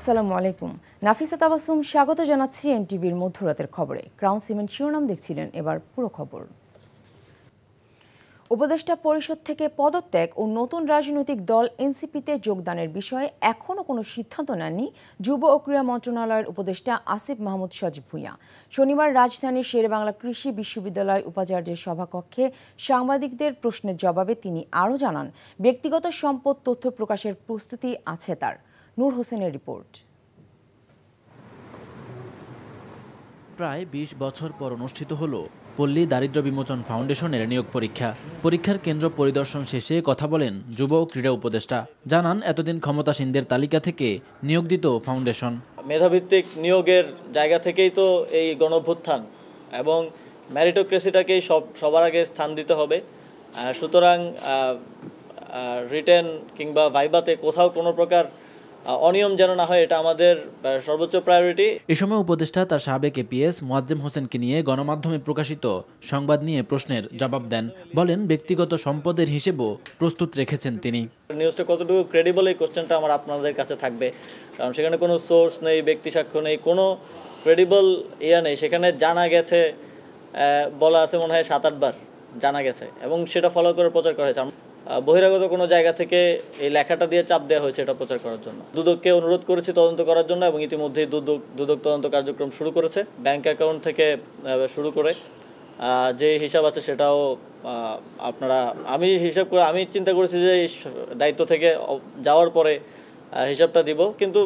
আসসালামু আলাইকুম। নাফিসা তাবাসসুম স্বাগত জানাচ্ছি এনটিভির মধ্যরাতের খবরে। ক্রাউন সিমেন্ট শিরোনাম দেখছিলেন, এবার পুরো খবর। উপদেষ্টা পরিষদ থেকে পদত্যাগ ও নতুন রাজনৈতিক দল এনসিপিতে যোগদানের বিষয়ে এখনও কোনো সিদ্ধান্ত নেননি যুব ও ক্রীড়া মন্ত্রণালয়ের উপদেষ্টা আসিফ মাহমুদ সজীব ভূঁইয়া। শনিবার রাজধানীর শেরেবাংলা কৃষি বিশ্ববিদ্যালয় উপাচার্যের সভাকক্ষে সাংবাদিকদের প্রশ্নের জবাবে তিনি আরও জানান, ব্যক্তিগত সম্পদ তথ্য প্রকাশের প্রস্তুতি আছে তার। নূর হোসেনের রিপোর্ট। প্রায় ২০ বছর পর অনুষ্ঠিত হলো পল্লী দারিদ্র্য বিমোচন ফাউন্ডেশনের নিয়োগ পরীক্ষা। পরীক্ষার কেন্দ্র পরিদর্শন শেষে কথা বলেন যুব ও ক্রীড়া উপদেষ্টা। জানান, এতদিন ক্ষমতাসীনদের তালিকা থেকে নিয়োগ দিত ফাউন্ডেশন। মেধাভিত্তিক নিয়োগের জায়গা থেকেই তো এই গণঅভ্যুত্থান এবং ম্যারিটোক্রেসিটাকেই সবার আগে স্থান দিতে হবে। সুতরাং রিটেন কিংবা ভাইবাতে কোথাও কোনো প্রকার অনিয়ম যেন না হয়, এটা আমাদের সর্বোচ্চ প্রায়োরিটি। এ সময় উপদেষ্টা তার সাবেক এপিএস মোয়াজ্জেম হোসেনকে নিয়ে গণমাধ্যমে প্রকাশিত সংবাদ নিয়ে প্রশ্নের জবাব দেন। বলেন, ব্যক্তিগত সম্পদের হিসেবও প্রস্তুত রেখেছেন তিনি। নিউজটা কতটুকু ক্রেডিবল, এই কোশ্চেনটা আপনাদের কাছে থাকবে, কারণ সেখানে কোনো সোর্স নেই, ব্যক্তি সাক্ষ্য নেই, কোনো ক্রেডিবল নেই। সেখানে জানা গেছে বলা আছে মনে হয় 7-8 বার জানা গেছে, এবং সেটা ফলো করে প্রচার করা হয়েছে। বহিরাগত কোনো জায়গা থেকে এই লেখাটা দিয়ে চাপ দেওয়া হয়েছে এটা প্রচার করার জন্য। দুদককে অনুরোধ করেছি তদন্ত করার জন্য, এবং ইতিমধ্যেই দুদক তদন্ত কার্যক্রম শুরু করেছে। ব্যাংক অ্যাকাউন্ট থেকে শুরু করে যে হিসাব আছে সেটাও আমি চিন্তা করেছি যে দায়িত্ব থেকে যাওয়ার পরে হিসাবটা দিব, কিন্তু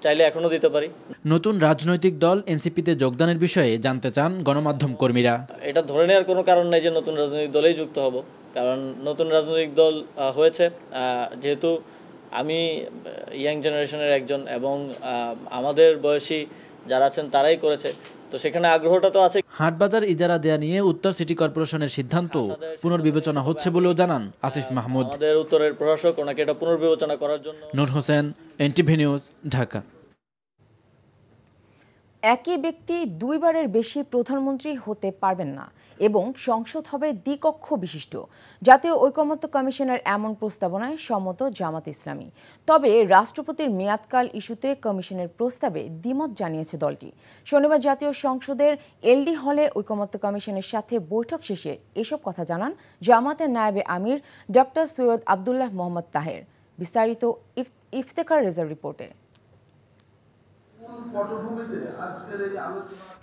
চাইলে এখনো দিতে পারি। নতুন রাজনৈতিক দল এনসিপিতে যোগদানের বিষয়ে জানতে চান গণমাধ্যম কর্মীরা। এটা ধরে নেওয়ার কোনো কারণ নেই যে নতুন রাজনৈতিক দলেই যুক্ত হব, কারণ নতুন রাজনৈতিক দল হয়েছে। যেহেতু আমি ইয়াং জেনারেশনের একজন, এবং আমাদের বয়সী যারা আছেন তারাই করেছে, তো সেখানে আগ্রহটা তো আছে। হাটবাজার ইজারা দেয়া নিয়ে উত্তর সিটি কর্পোরেশনের সিদ্ধান্ত পুনর্বিবেচনা হচ্ছে বলেও জানান আসিফ মাহমুদ। আমাদের উত্তরের প্রশাসক ওনাকে এটা পুনর্বিবেচনা করার জন্য। নূর হোসেন, এনটিভি নিউজ, ঢাকা। একই ব্যক্তি দুইবারের বেশি প্রধানমন্ত্রী হতে পারবেন না এবং সংসদ হবে দ্বিকক্ষ বিশিষ্ট। জাতীয় ঐকমত্য কমিশনের এমন প্রস্তাবনায় সম্মত জামাত ইসলামী। তবে রাষ্ট্রপতির মেয়াদকাল ইস্যুতে কমিশনের প্রস্তাবে দ্বিমত জানিয়েছে দলটি। শনিবার জাতীয় সংসদের এলডি হলে ঐকমত্য কমিশনের সাথে বৈঠক শেষে এসব কথা জানান জামাতের নায়েবে আমির ডক্টর সৈয়দ আবদুল্লাহ মোহাম্মদ তাহের। বিস্তারিত ইফতেখার রেজার রিপোর্টে।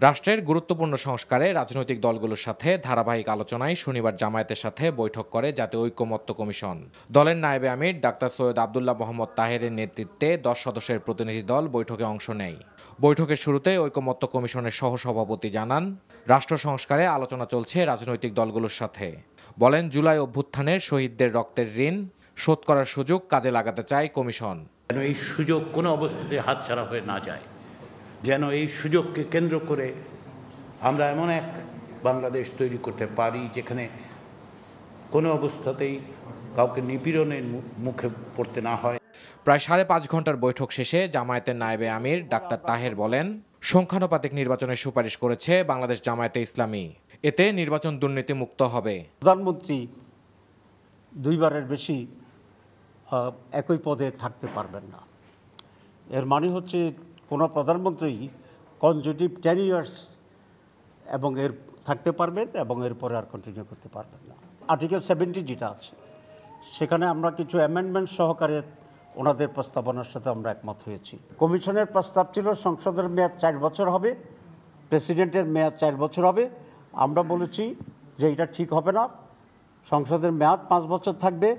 রাষ্ট্রের গুরুত্বপূর্ণ সংস্কারে রাজনৈতিক দলগুলোর সাথে ধারাবাহিক আলোচনায় শনিবার জামায়াতের সাথে বৈঠক করে জাতীয় ঐকমত্য কমিশন। দলের নায়েবে আমির ডাক্তার সৈয়দ আবদুল্লাহ মোহাম্মদ তাহেরের নেতৃত্বে 10 সদস্যের প্রতিনিধি দল বৈঠকে অংশ নেয়। বৈঠকের শুরুতে ঐকমত্য কমিশনের সহসভাপতি জানান, রাষ্ট্র সংস্কারে আলোচনা চলছে রাজনৈতিক দলগুলোর সাথে। বলেন, জুলাই অভ্যুত্থানের শহীদদের রক্তের ঋণ শোধ করার সুযোগ কাজে লাগাতে চায় কমিশন। যেন এই সুযোগ কোনো অবস্থাতে হাতছাড়া হয়ে না যায়, যেন এই সুযোগকে কেন্দ্র করে আমরা এমন এক বাংলাদেশ তৈরি করতে পারি যেখানে কোনো অবস্থাতেই কাউকে নিপীড়নের মুখে পড়তে না হয়। প্রায় 5.5 ঘন্টার বৈঠক শেষে জামায়াতের নায়েবে আমির ডাক্তার তাহের বলেন, সংখ্যানুপাতিক নির্বাচনের সুপারিশ করেছে বাংলাদেশ জামায়াতে ইসলামী। এতে নির্বাচন দুর্নীতি মুক্ত হবে। প্রধানমন্ত্রী দুইবারের বেশি একই পদে থাকতে পারবেন না। এর মানে হচ্ছে কোনো প্রধানমন্ত্রী কনজিকিউটিভ 10 ইয়ার্স এবং এর থাকতে পারবেন এবং এরপরে আর কন্টিনিউ করতে পারবেন না। আর্টিকেল 70 যেটা আছে সেখানে আমরা কিছু অ্যামেন্ডমেন্ট সহকারে ওনাদের প্রস্তাবনার সাথে আমরা একমত হয়েছি। কমিশনের প্রস্তাব ছিল সংসদের মেয়াদ 4 বছর হবে, প্রেসিডেন্টের মেয়াদ 4 বছর হবে। আমরা বলেছি যে এটা ঠিক হবে না, সংসদের মেয়াদ 5 বছর থাকবে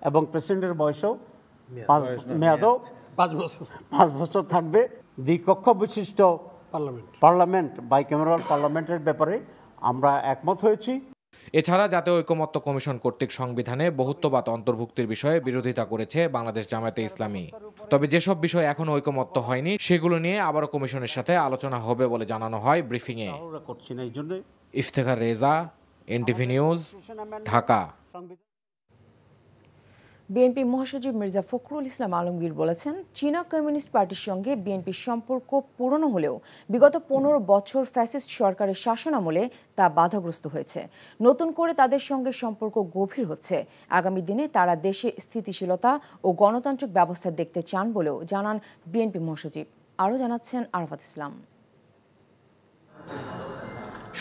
এবং প্রেসিডেন্টের বয়সও মেয়াদও 5 বছর থাকবে। দ্বিকক্ষ বিশিষ্ট পার্লামেন্ট বাইক্যামেরাল পার্লামেন্টের ব্যাপারে আমরা একমত হয়েছি। এছাড়া জাতীয় ঐকমত্য কমিশন কর্তৃক সংবিধানে বহুত্ববাদ অন্তর্ভুক্তির বিষয়ে বিরোধিতা করেছে বাংলাদেশ জামায়াতে ইসলামী। তবে যেসব বিষয় এখনো ঐকমত্য হয়নি সেগুলো নিয়ে আবারও কমিশনের সাথে আলোচনা হবে বলে জানানো হয় ব্রিফিংয়ে। Iftekhar Reza, NTV news, Dhaka. BNP মহাসচিব মির্জা ফখরুল ইসলাম আলমগীর বলেছেন, চীনা কমিউনিস্ট পার্টির সঙ্গে বিএনপির সম্পর্ক পুরনো হলেও বিগত 15 বছর ফ্যাসিস্ট সরকারের শাসনামলে তা বাধাগ্রস্ত হয়েছে। নতুন করে তাদের সঙ্গে সম্পর্ক গভীর হচ্ছে। আগামী দিনে তারা দেশে স্থিতিশীলতা ও গণতান্ত্রিক ব্যবস্থা দেখতে চান বলেও জানান বিএনপি মহাসচিব। আরও জানাচ্ছেন আরাফাত ইসলাম।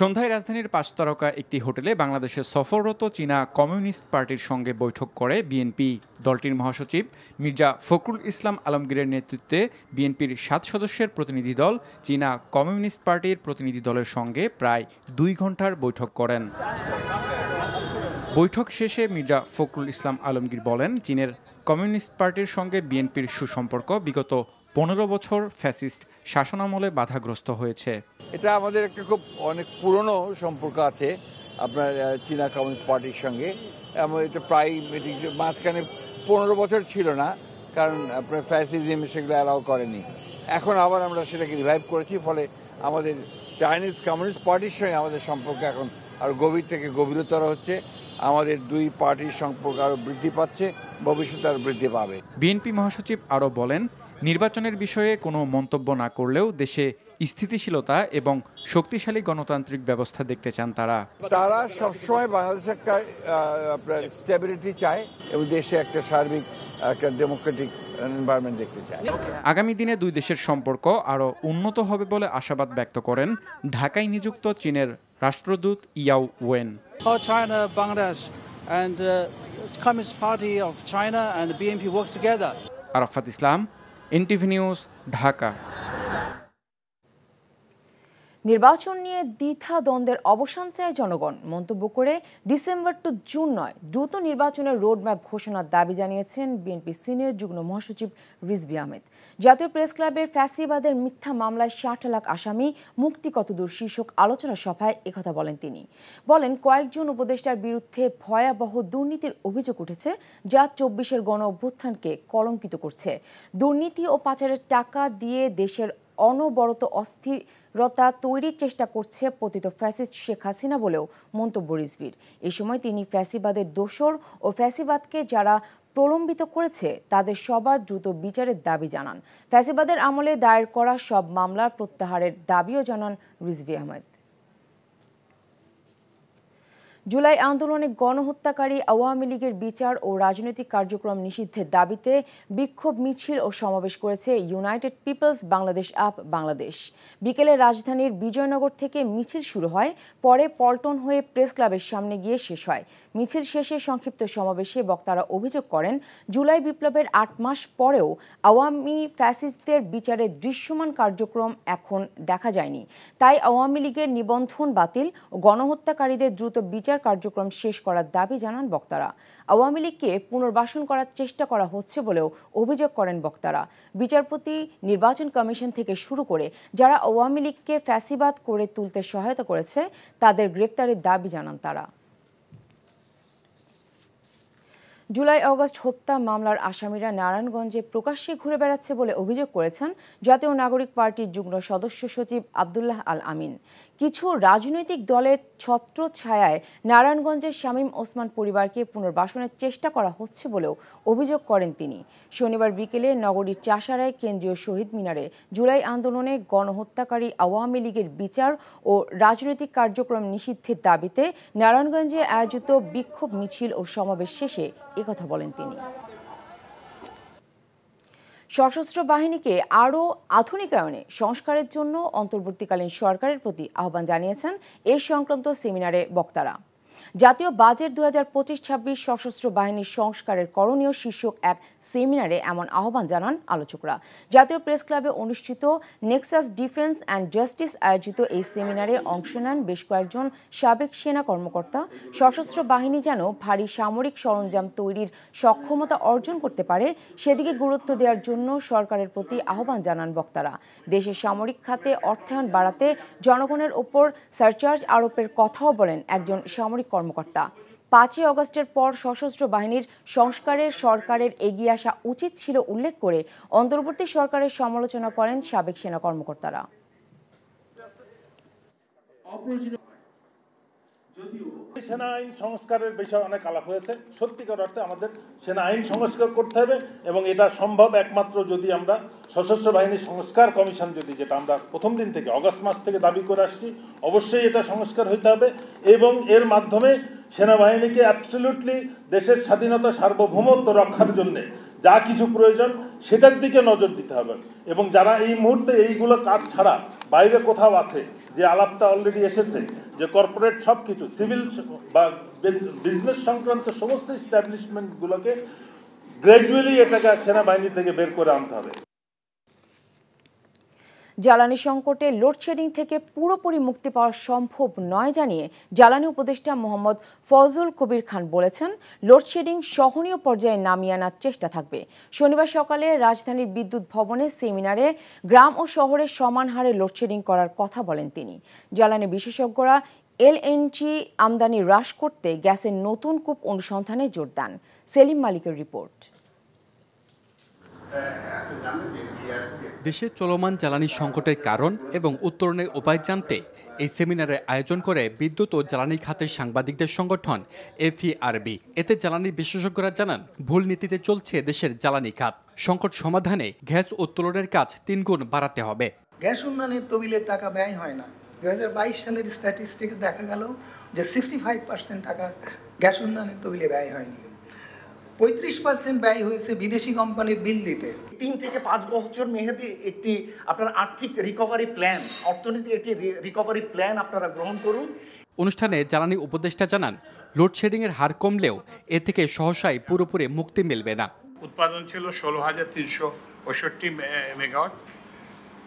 সন্ধ্যায় রাজধানীর ৫ তারকা একটি হোটেলে বাংলাদেশের সফররত চীনা কমিউনিস্ট পার্টির সঙ্গে বৈঠক করে বিএনপি। দলটির মহাসচিব মির্জা ফখরুল ইসলাম আলমগীরের নেতৃত্বে বিএনপির ৭ সদস্যের প্রতিনিধি দল চীনা কমিউনিস্ট পার্টির প্রতিনিধি দলের সঙ্গে প্রায় ২ ঘণ্টার বৈঠক করেন। বৈঠক শেষে মির্জা ফখরুল ইসলাম আলমগীর বলেন, চীনের কমিউনিস্ট পার্টির সঙ্গে বিএনপির সুসম্পর্ক বিগত ১৫ বছর ফ্যাসিস্ট শাসনামলে বাধাগ্রস্ত হয়েছে। এটা আমাদের একটা খুব অনেক পুরনো সম্পর্ক আছে আপনার চীনা কমিউনিস্ট পার্টির সঙ্গে। এটা প্রায় মাঝখানে ১৫ বছর ছিল না, কারণ আপনার ফ্যাসিজম সেগুলো অ্যালাউ করেনি। এখন আবার আমরা সেটাকে রিভাইভ করেছি, ফলে আমাদের চাইনিজ কমিউনিস্ট পার্টির সঙ্গে আমাদের সম্পর্ক এখন আরও গভীর থেকে গভীরতর হচ্ছে। আমাদের দুই পার্টির সম্পর্ক আরও বৃদ্ধি পাচ্ছে, ভবিষ্যতে আরও বৃদ্ধি পাবে। বিএনপি মহাসচিব আরও বলেন, নির্বাচনের বিষয়ে কোনো মন্তব্য না করলেও দেশে স্থিতিশীলতা এবং শক্তিশালী গণতান্ত্রিক ব্যবস্থা দেখতে চান তারা সবসময় বাংলাদেশে একটা আপনার স্টেবিলিটি চায় এবং দেশে একটা সার্বিক একটা ডেমোক্রেটিক এনভায়রনমেন্ট দেখতে চায়। আগামী দিনে দুই দেশের সম্পর্ক আরও উন্নত হবে বলে আশাবাদ ব্যক্ত করেন ঢাকায় নিযুক্ত চীনের রাষ্ট্রদূত ইয়াও when. China, Bangladesh and Communist Party of China and the BNP work together. Arafat Islam, NTV news, Dhaka. নির্বাচন নিয়ে দ্বিধা দ্বন্দ্বের অবসান চায় জনগণ মন্তব্য করে ডিসেম্বর টু জুন নয়, দ্রুত নির্বাচনের রোডম্যাপ ঘোষণার দাবি জানিয়েছেন বিএনপি সিনিয়র যুগ্ম মহাসচিব রিজভী আহমেদ। জাতীয় প্রেস ক্লাবের ফ্যাসিবাদের মিথ্যা মামলায় ৬০ লাখ আসামি মুক্তি কতদূর শীর্ষক আলোচনা সভায় একথা বলেন তিনি। বলেন, কয়েকজন উপদেষ্টার বিরুদ্ধে ভয়াবহ দুর্নীতির অভিযোগ উঠেছে, যা ২৪-এর গণ অভ্যুত্থানকে কলঙ্কিত করছে। দুর্নীতি ও পাচারের টাকা দিয়ে দেশের অনবরত অস্থিরতা তৈরির চেষ্টা করছে পতিত ফ্যাসিস্ট শেখ হাসিনা বলেও মন্তব্য রিজভীর। এ সময় তিনি ফ্যাসিবাদের দোসর ও ফ্যাসিবাদকে যারা প্রলম্বিত করেছে তাদের সবার দ্রুত বিচারের দাবি জানান। ফ্যাসিবাদের আমলে দায়ের করা সব মামলার প্রত্যাহারের দাবিও জানান রিজভী আহমেদ। জুলাই আন্দোলনে গণহত্যাকারী আওয়ামী লীগের বিচার ও রাজনৈতিক কার্যক্রম নিষিদ্ধের দাবিতে বিক্ষোভ মিছিল ও সমাবেশ করেছে united people's Bangladesh UP Bangladesh. বিকেলে রাজধানীর বিজয়নগর থেকে মিছিল শুরু হয়, পরে পল্টন হয়ে প্রেস ক্লাবের সামনে গিয়ে শেষ হয়। মিছিল শেষে সংক্ষিপ্ত সমাবেশে বক্তারা অভিযোগ করেন, জুলাই বিপ্লবের ৮ মাস পরেও আওয়ামী ফ্যাসিস্টদের বিচারের দৃশ্যমান কার্যক্রম এখন দেখা যায়নি। তাই আওয়ামী লীগের নিবন্ধন বাতিল ও গণহত্যাকারীদের দ্রুত বিচার কার্যক্রম শেষ করার দাবি জানান বক্তারা। আওয়ামী লীগকে পুনর্বাসন করার চেষ্টা করা হচ্ছে বলেও অভিযোগ করেন বক্তারা। বিচারপতি, নির্বাচন কমিশন থেকে শুরু করে যারা আওয়ামী লীগকে ফ্যাসিবাদ করে তুলতে সহায়তা করেছে তাদের গ্রেফতারের দাবি জানান তারা। জুলাই আগস্ট হত্যা মামলার আসামিরা নারায়ণগঞ্জে প্রকাশ্যে ঘুরে বেড়াচ্ছে বলে অভিযোগ করেছেন জাতীয় নাগরিক পার্টির যুগ্ম সদস্য সচিব আব্দুল্লাহ আল আমিন। কিছু রাজনৈতিক দলের ছত্রছায়ায় নারায়ণগঞ্জের শামীম ওসমান পরিবারকে পুনর্বাসনের চেষ্টা করা হচ্ছে বলেও অভিযোগ করেন তিনি। শনিবার বিকেলে নগরীর চাষারায় কেন্দ্রীয় শহীদ মিনারে জুলাই আন্দোলনে গণহত্যাকারী আওয়ামী লীগের বিচার ও রাজনৈতিক কার্যক্রম নিষিদ্ধের দাবিতে নারায়ণগঞ্জে আয়োজিত বিক্ষোভ মিছিল ও সমাবেশ শেষে একথা বলেন তিনি। সশস্ত্র বাহিনীকে আরও আধুনিকায়নে সংস্কারের জন্য অন্তর্বর্তীকালীন সরকারের প্রতি আহ্বান জানিয়েছেন এ সংক্রান্ত সেমিনারে বক্তারা। জাতীয় বাজেট ২০২৫-২৬ সশস্ত্র বাহিনীর সংস্কারের করণীয় শীর্ষক এক সেমিনারে এমন আহ্বান জানান আলোচকরা। জাতীয় প্রেস ক্লাবে অনুষ্ঠিত নেক্সাস ডিফেন্স অ্যান্ড জাস্টিস আয়োজিত এই সেমিনারে অংশ নেন বেশ কয়েকজন সাবেক সেনা কর্মকর্তা। সশস্ত্র বাহিনী যেন ভারী সামরিক সরঞ্জাম তৈরির সক্ষমতা অর্জন করতে পারে সেদিকে গুরুত্ব দেওয়ার জন্য সরকারের প্রতি আহ্বান জানান বক্তারা। দেশের সামরিক খাতে অর্থায়ন বাড়াতে জনগণের ওপর সারচার্জ আরোপের কথাও বলেন একজন সামরিক কর্মকর্তা। ৫ই আগস্টের পর সশস্ত্র বাহিনীর সংস্কারে সরকারের এগিয়ে আসা উচিত ছিল উল্লেখ করে অন্তর্বর্তী সরকারের সমালোচনা করেন সাবেক সেনা কর্মকর্তারা। সেনা আইন সংস্কারের বিষয়ে অনেক আলাপ হয়েছে। সত্যিকার অর্থে আমাদের সেনা আইন সংস্কার করতে হবে এবং এটা সম্ভব একমাত্র যদি আমরা সশস্ত্র বাহিনী সংস্কার কমিশন যেটা আমরা প্রথম দিন থেকে অগস্ট মাস থেকে দাবি করে আসছি, অবশ্যই এটা সংস্কার হইতে হবে এবং এর মাধ্যমে সেনাবাহিনীকে অ্যাবসলিউটলি দেশের স্বাধীনতা সার্বভৌমত্ব রক্ষার জন্যে যা কিছু প্রয়োজন সেটার দিকে নজর দিতে হবে। এবং যারা এই মুহূর্তে এইগুলো কাজ ছাড়া বাইরে কোথাও আছে, যে আলাপটা অলরেডি এসেছে যে কর্পোরেট সব কিছু সিভিল বা বিজনেস সংক্রান্ত সমস্ত এস্টাবলিশমেন্টগুলোকে গ্র্যাজুয়ালি এটাকে সেনাবাহিনী থেকে বের করে আনতে হবে। জ্বালানি সংকটে লোডশেডিং থেকে পুরোপুরি মুক্তি পাওয়া সম্ভব নয় জানিয়ে জ্বালানি উপদেষ্টা মোহাম্মদ ফজল কবির খান বলেছেন, লোডশেডিং সহনীয় পর্যায়ে নামিয়ে আনার চেষ্টা থাকবে। শনিবার সকালে রাজধানীর বিদ্যুৎ ভবনে সেমিনারে গ্রাম ও শহরে সমান হারে লোডশেডিং করার কথা বলেন তিনি। জ্বালানি বিশেষজ্ঞরা এলএনজি আমদানি হ্রাস করতে গ্যাসের নতুন কূপ অনুসন্ধানে জোর দেন। সেলিম মালিকের রিপোর্ট। দেশে চলমান জ্বালানি সংকটের কারণ এবং উত্তরণের উপায় জানতে এই সেমিনারের আয়োজন করে বিদ্যুৎ ও জ্বালানি খাতের সাংবাদিকদের সংগঠন এফইআরবি। এতে জ্বালানি বিশেষজ্ঞরা জানান, ভুল নীতিতে চলছে দেশের জ্বালানি খাত। সংকট সমাধানে গ্যাস উত্তোলনের কাজ 3 গুণ বাড়াতে হবে। গ্যাস উন্নয়নের তহবিলের টাকা ব্যয় হয় না। 2022 সালের স্ট্যাটিস্টিকে দেখা গেল যে 65% টাকা গ্যাস উন্নয়নের তহবিলে ব্যয় হয়নি। 35% ব্যয় হয়েছে বিদেশি কোম্পানির বিল দিতে। 3 থেকে 5 বছর মেয়াদী একটি আপনার আর্থিক রিকভারি প্ল্যান, অর্থনীতি একটি রিকভারি প্ল্যান আপনারা গ্রহণ করুন। অনুষ্ঠানে জ্বালানি উপদেষ্টা জানান, লোডশেডিং এর হার কমলেও এ থেকে সহসাই পুরোপুরি মুক্তি মিলবে না। উৎপাদন ছিল 16,365 মেগাওয়াট,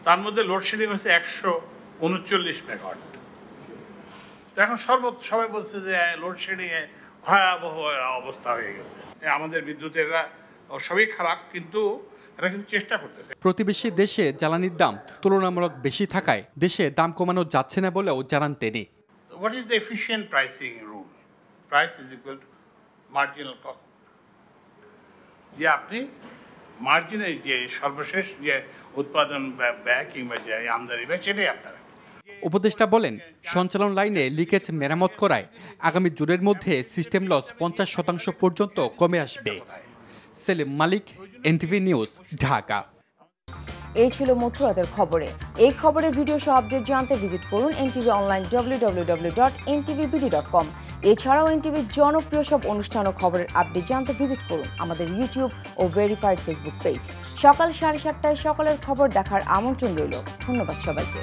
তার মধ্যে লোডশেডিং হচ্ছে 139 মেগাওয়াট। তো এখন সবাই বলছে যে লোডশেডিং এ ভয়াবহ অবস্থা হয়ে গেছে। আমাদের বিদ্যুতেরা সবই খারাপ, কিন্তু এরা কিন্তু চেষ্টা করতেছে। প্রতিবেশী দেশে জ্বালানির দাম তুলনামূলক বেশি থাকায় দেশে দাম কমানো যাচ্ছে না বলেও জানান তিনি। What is the efficient pricing rule? Price is equal to marginal cost. যে আপনি মার্জিনে যে সর্বশেষ যে উৎপাদন ব্যয় কিংবা যে আমদানি ব্যয় সেটাই আপনার। উপদেষ্টা বলেন, সঞ্চালন লাইনে লিকেজ মেরামত করায় আগামী জুনের মধ্যে সিস্টেম লস 50% পর্যন্ত কমে আসবে। সেলিম মালিক, এনটিভি নিউজ, ঢাকা। এই ছিল মধ্যরাতের খবরে। এই খবরের ভিডিও সহ আপডেট জানতে ভিজিট করুন এনটিভি অনলাইন www.ntvbd.com। এছাড়াও এনটিভির জনপ্রিয় সব অনুষ্ঠান ও খবরের আপডেট জানতে ভিজিট করুন আমাদের ইউটিউব ও ভেরিফাইড ফেসবুক পেজ। সকাল 7:30টায় সকালের খবর দেখার আমন্ত্রণ রইল। ধন্যবাদ সবাইকে।